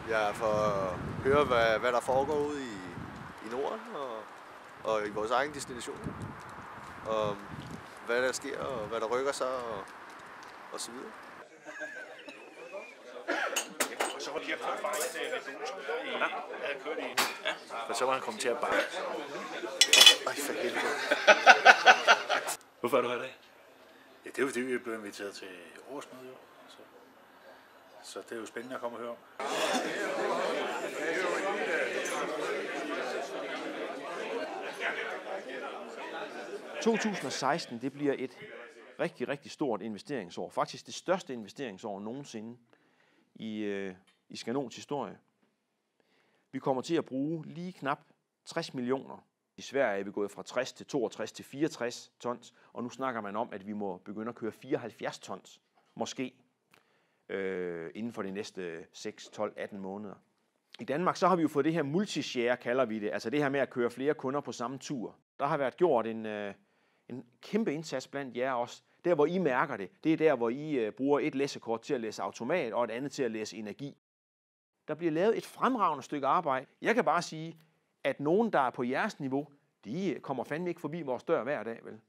Jeg får høre, hvad der foregår ude i Norden og i vores egen destination. Og hvad der sker, og hvad der rykker sig, og så videre. Så var Kirk for fejl ved Dosen. Ja, jeg kørt i. Ja. For så var han kommet til at bakke. Ej, for helvede. Hvorfor er du her i dag? Ja, det er jo fordi, vi er blevet inviteret til årsmøde, jo. Så det er jo spændende at komme og høre om. 2016, det bliver et rigtig, rigtig stort investeringsår. Faktisk det største investeringsår nogensinde i Scanons historie. Vi kommer til at bruge lige knap 60 millioner. I Sverige er vi gået fra 60 til 62 til 64 tons, og nu snakker man om, at vi må begynde at køre 74 tons, måske, inden for de næste 6, 12, 18 måneder. I Danmark så har vi jo fået det her multishare, kalder vi det, altså det her med at køre flere kunder på samme tur. Der har været gjort en kæmpe indsats blandt jer også. Der hvor I mærker det, det er der hvor I bruger et læsekort til at læse automat og et andet til at læse energi. Der bliver lavet et fremragende stykke arbejde. Jeg kan bare sige, at nogen der er på jeres niveau, de kommer fandme ikke forbi vores dør hver dag, vel?